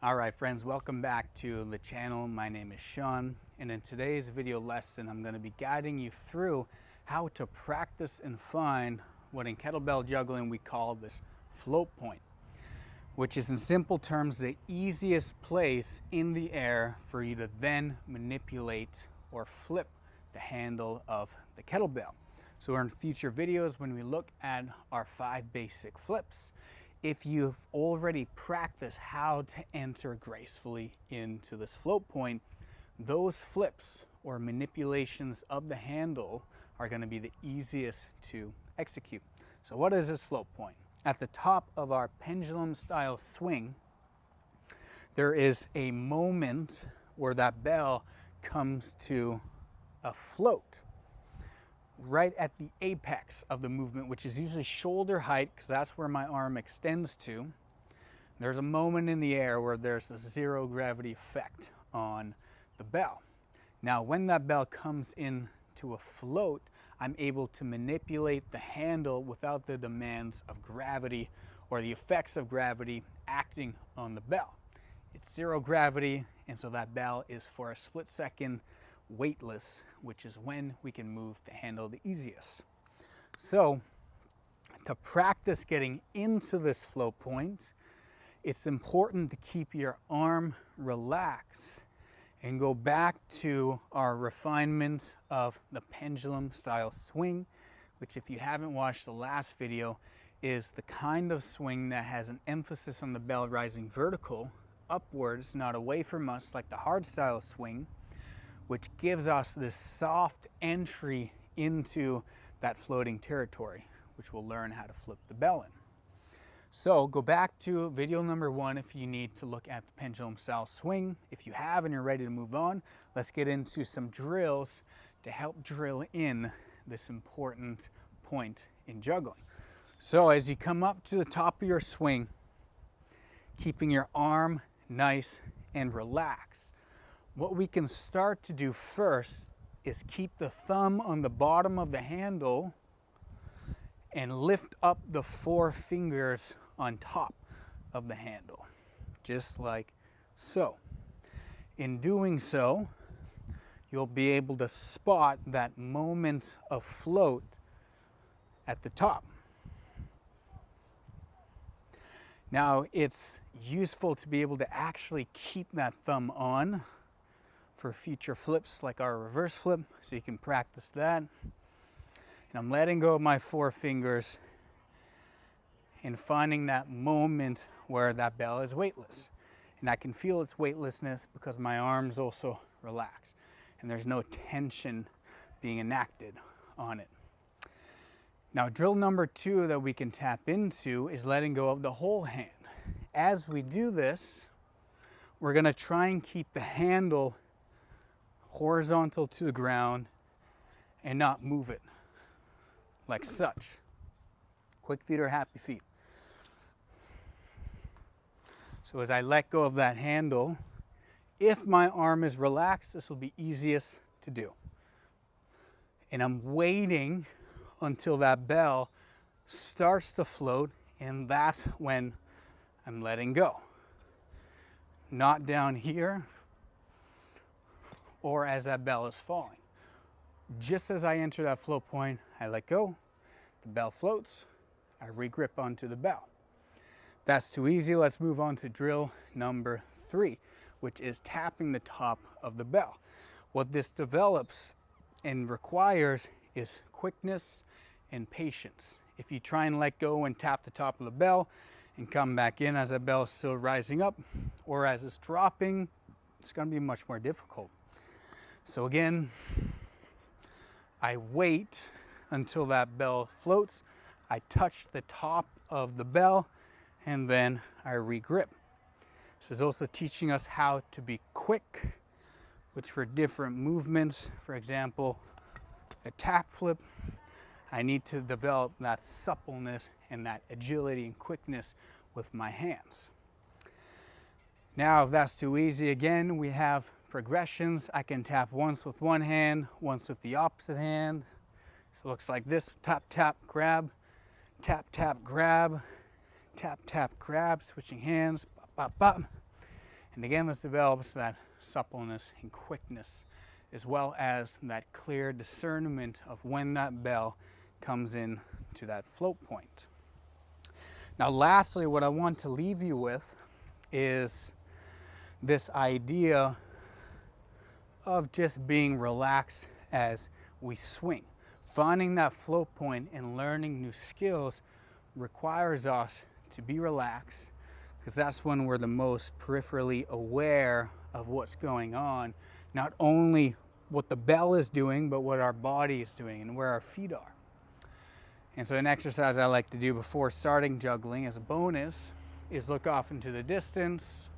Alright friends, welcome back to the channel. My name is Sean, and in today's video lesson I'm going to be guiding you through how to practice and find what in kettlebell juggling we call this float point, which is in simple terms the easiest place in the air for you to then manipulate or flip the handle of the kettlebell. So in future videos, when we look at our 5 basic flips, if you've already practiced how to enter gracefully into this float point, those flips or manipulations of the handle are going to be the easiest to execute. So what is this float point? At the top of our pendulum style swing, there is a moment where that bell comes to a float right at the apex of the movement, which is usually shoulder height, because that's where my arm extends to. There's a moment in the air where there's a zero gravity effect on the bell. Now, when that bell comes in to a float, I'm able to manipulate the handle without the demands of gravity or the effects of gravity acting on the bell. It's zero gravity, and so that bell is for a split second weightless, which is when we can move the handle the easiest. So to practice getting into this float point, it's important to keep your arm relaxed and go back to our refinement of the pendulum style swing, which, if you haven't watched the last video, is the kind of swing that has an emphasis on the bell rising vertical upwards, not away from us like the hard style swing, which gives us this soft entry into that floating territory, which we'll learn how to flip the bell in. So go back to video number 1 if you need to look at the pendulum style swing. If you have and you're ready to move on, let's get into some drills to help drill in this important point in juggling. So as you come up to the top of your swing, keeping your arm nice and relaxed, what we can start to do first is keep the thumb on the bottom of the handle and lift up the 4 fingers on top of the handle, just like so. In doing so, you'll be able to spot that moment of float at the top. Now, it's useful to be able to actually keep that thumb on for future flips like our reverse flip, so you can practice that. And I'm letting go of my 4 fingers and finding that moment where that bell is weightless. And I can feel its weightlessness because my arm's also relaxed and there's no tension being enacted on it. Now, drill number 2 that we can tap into is letting go of the whole hand. As we do this, we're going to try and keep the handle horizontal to the ground and not move it like such. Quick feet or happy feet. So as I let go of that handle, if my arm is relaxed, this will be easiest to do. And I'm waiting until that bell starts to float, and that's when I'm letting go. Not down here or as that bell is falling. Just as I enter that float point, I let go, the bell floats, I regrip onto the bell. That's too easy. Let's move on to drill number 3, which is tapping the top of the bell. What this develops and requires is quickness and patience. If you try and let go and tap the top of the bell and come back in as that bell is still rising up or as it's dropping, it's going to be much more difficult. So again, I wait until that bell floats, I touch the top of the bell, and then I regrip. This is also teaching us how to be quick, which for different movements, for example, a tap flip, I need to develop that suppleness and that agility and quickness with my hands. Now, if that's too easy, again, we have progressions. I can tap once with one hand, once with the opposite hand. So it looks like this: tap, tap, grab, tap, tap, grab, tap, tap, grab, switching hands, bop, bop, bop. And again, this develops that suppleness and quickness, as well as that clear discernment of when that bell comes in to that float point. Now, lastly, what I want to leave you with is this idea of just being relaxed as we swing. Finding that float point and learning new skills requires us to be relaxed, because that's when we're the most peripherally aware of what's going on, not only what the bell is doing, but what our body is doing and where our feet are. And so an exercise I like to do before starting juggling as a bonus is look off into the distance,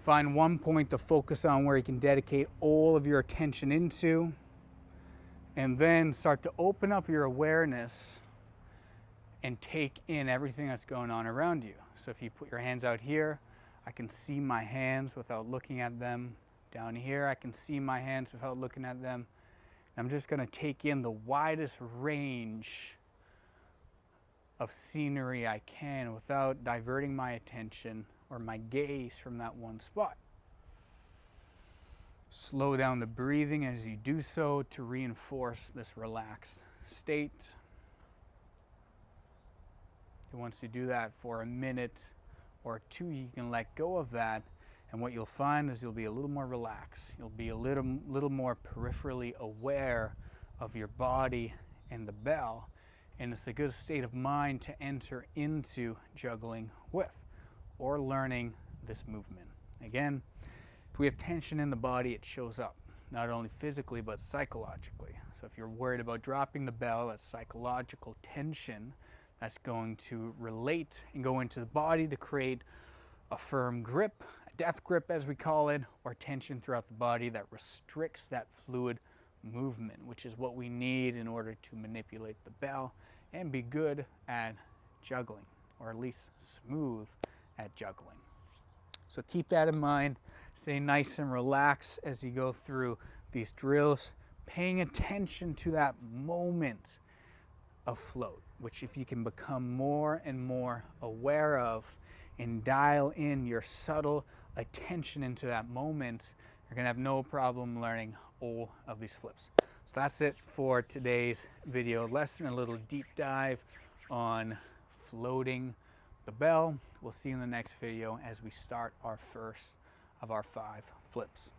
find one point to focus on where you can dedicate all of your attention into, and then start to open up your awareness and take in everything that's going on around you. So if you put your hands out here, I can see my hands without looking at them. Down here, I can see my hands without looking at them. I'm just going to take in the widest range of scenery I can without diverting my attention or my gaze from that one spot. Slow down the breathing as you do so to reinforce this relaxed state. And once you do that for a minute or two, you can let go of that. And what you'll find is you'll be a little more relaxed. You'll be a little more peripherally aware of your body and the bell. And it's a good state of mind to enter into juggling with, or learning this movement. Again, if we have tension in the body, it shows up, not only physically, but psychologically. So if you're worried about dropping the bell, that's psychological tension that's going to relate and go into the body to create a firm grip, a death grip as we call it, or tension throughout the body that restricts that fluid movement, which is what we need in order to manipulate the bell and be good at juggling, or at least smooth at juggling. So keep that in mind. Stay nice and relaxed as you go through these drills, paying attention to that moment of float, which if you can become more and more aware of and dial in your subtle attention into that moment, you're gonna have no problem learning all of these flips. So that's it for today's video lesson, a little deep dive on floating the bell. We'll see you in the next video as we start our first of our 5 flips.